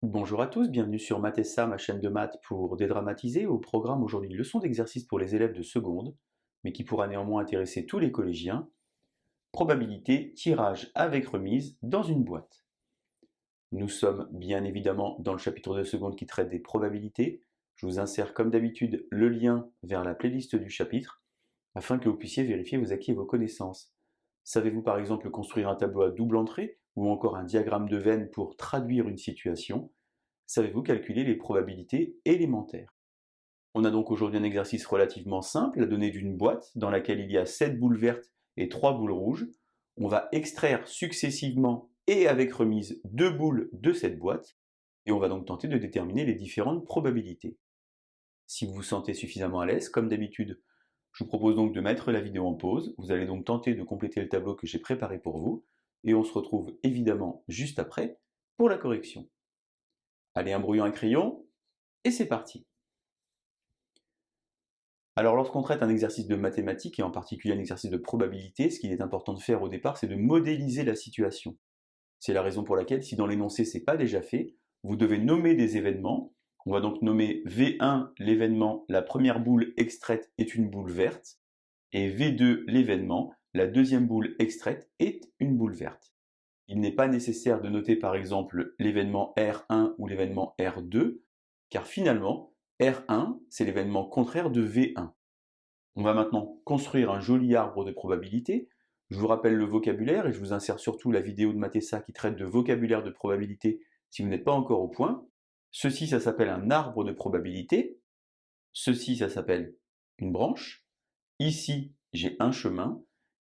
Bonjour à tous, bienvenue sur Mathessa, ma chaîne de maths pour dédramatiser. Au programme aujourd'hui, une leçon d'exercice pour les élèves de seconde, mais qui pourra néanmoins intéresser tous les collégiens. Probabilité, tirage avec remise dans une boîte. Nous sommes bien évidemment dans le chapitre de seconde qui traite des probabilités. Je vous insère comme d'habitude le lien vers la playlist du chapitre, afin que vous puissiez vérifier vos acquis et vos connaissances. Savez-vous par exemple construire un tableau à double entrée, ou encore un diagramme de veine pour traduire une situation? Savez-vous calculer les probabilités élémentaires? On a donc aujourd'hui un exercice relativement simple, la donnée d'une boîte dans laquelle il y a 7 boules vertes et 3 boules rouges. On va extraire successivement et avec remise 2 boules de cette boîte et on va donc tenter de déterminer les différentes probabilités. Si vous vous sentez suffisamment à l'aise, comme d'habitude, je vous propose donc de mettre la vidéo en pause. Vous allez donc tenter de compléter le tableau que j'ai préparé pour vous et on se retrouve évidemment juste après pour la correction. Allez, un brouillon, un crayon, et c'est parti. Alors lorsqu'on traite un exercice de mathématiques, et en particulier un exercice de probabilité, ce qu'il est important de faire au départ, c'est de modéliser la situation. C'est la raison pour laquelle, si dans l'énoncé c'est pas déjà fait, vous devez nommer des événements. On va donc nommer V1 l'événement, la première boule extraite est une boule verte, et V2 l'événement, la deuxième boule extraite est une boule verte. Il n'est pas nécessaire de noter par exemple l'événement R1 ou l'événement R2, car finalement, R1, c'est l'événement contraire de V1. On va maintenant construire un joli arbre de probabilité. Je vous rappelle le vocabulaire et je vous insère surtout la vidéo de Mathessa qui traite de vocabulaire de probabilité si vous n'êtes pas encore au point. Ceci, ça s'appelle un arbre de probabilité. Ceci, ça s'appelle une branche. Ici, j'ai un chemin.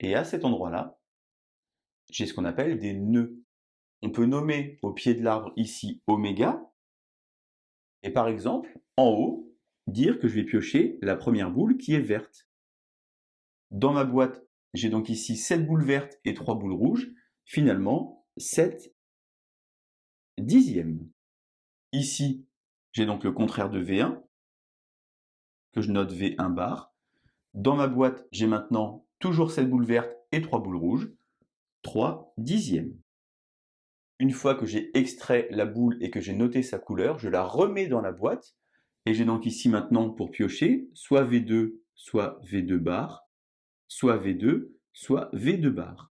Et à cet endroit-là, j'ai ce qu'on appelle des nœuds. On peut nommer au pied de l'arbre ici oméga. Et par exemple, en haut, dire que je vais piocher la première boule qui est verte. Dans ma boîte, j'ai donc ici 7 boules vertes et 3 boules rouges. Finalement, 7 dixièmes. Ici, j'ai donc le contraire de V1, que je note V1 bar. Dans ma boîte, j'ai maintenant toujours 7 boules vertes et 3 boules rouges. 3 dixièmes. Une fois que j'ai extrait la boule et que j'ai noté sa couleur, je la remets dans la boîte. Et j'ai donc ici maintenant pour piocher soit V2, soit V2 bar, soit V2, soit V2 bar.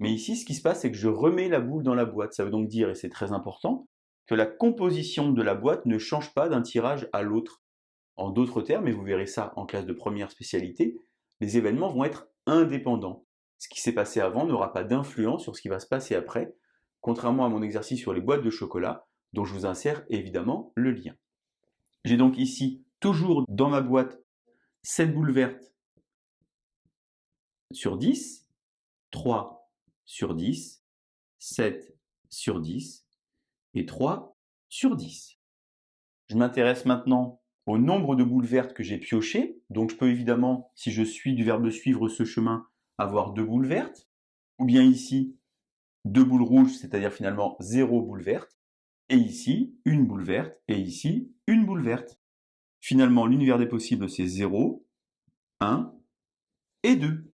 Mais ici, ce qui se passe, c'est que je remets la boule dans la boîte. Ça veut donc dire, et c'est très important, que la composition de la boîte ne change pas d'un tirage à l'autre. En d'autres termes, et vous verrez ça en classe de première spécialité, les événements vont être indépendants. Ce qui s'est passé avant n'aura pas d'influence sur ce qui va se passer après, contrairement à mon exercice sur les boîtes de chocolat, dont je vous insère évidemment le lien. J'ai donc ici, toujours dans ma boîte, 7 boules vertes sur 10, 3 sur 10, 7 sur 10 et 3 sur 10. Je m'intéresse maintenant au nombre de boules vertes que j'ai piochées. Donc je peux évidemment, si je suis du verbe suivre ce chemin, avoir 2 boules vertes. Ou bien ici, 2 boules rouges, c'est-à-dire finalement 0 boule verte. Et ici, une boule verte. Et ici, une boule verte. Finalement, l'univers des possibles, c'est 0, 1 et 2.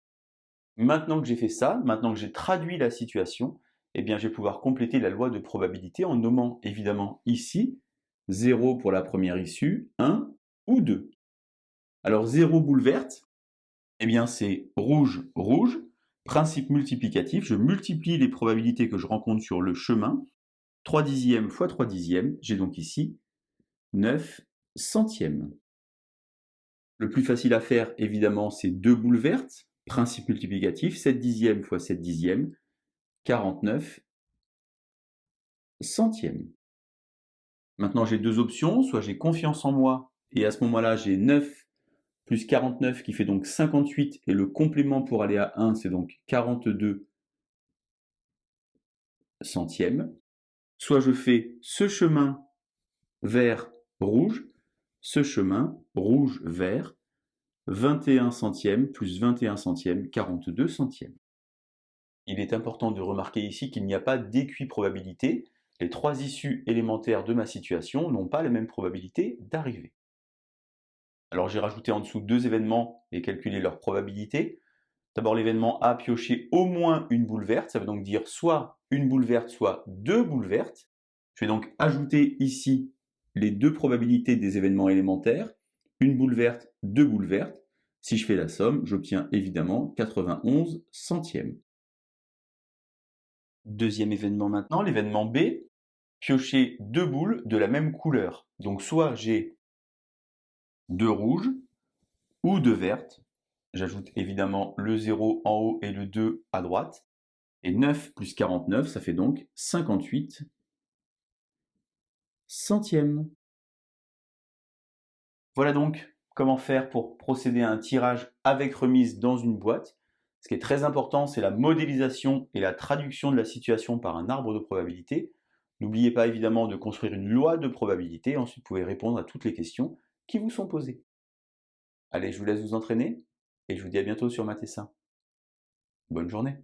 Maintenant que j'ai fait ça, maintenant que j'ai traduit la situation, eh bien, je vais pouvoir compléter la loi de probabilité en nommant évidemment ici 0 pour la première issue, 1 ou 2. Alors 0 boule verte, eh bien c'est rouge, rouge, principe multiplicatif, je multiplie les probabilités que je rencontre sur le chemin, 3 dixièmes fois 3 dixièmes, j'ai donc ici 9 centièmes. Le plus facile à faire, évidemment, c'est 2 boules vertes, principe multiplicatif, 7 dixièmes fois 7 dixièmes, 49 centièmes. Maintenant, j'ai deux options, soit j'ai confiance en moi, et à ce moment-là, j'ai 9 plus 49 qui fait donc 58, et le complément pour aller à 1, c'est donc 42 centièmes. Soit je fais ce chemin vert rouge, ce chemin rouge vert, 21 centièmes plus 21 centièmes, 42 centièmes. Il est important de remarquer ici qu'il n'y a pas d'équiprobabilité. Les trois issues élémentaires de ma situation n'ont pas la même probabilité d'arriver. Alors j'ai rajouté en dessous deux événements et calculé leur probabilité. D'abord l'événement A piocher au moins une boule verte, ça veut donc dire soit une boule verte, soit deux boules vertes. Je vais donc ajouter ici les deux probabilités des événements élémentaires, une boule verte, deux boules vertes. Si je fais la somme, j'obtiens évidemment 91 centièmes. Deuxième événement maintenant, l'événement B, piocher deux boules de la même couleur. Donc soit j'ai deux rouges ou deux vertes. J'ajoute évidemment le 0 en haut et le 2 à droite. Et 9 plus 49, ça fait donc 58 centièmes. Voilà donc comment faire pour procéder à un tirage avec remise dans une boîte. Ce qui est très important, c'est la modélisation et la traduction de la situation par un arbre de probabilité. N'oubliez pas évidemment de construire une loi de probabilité, ensuite vous pouvez répondre à toutes les questions qui vous sont posées. Allez, je vous laisse vous entraîner et je vous dis à bientôt sur Mathessin. Bonne journée.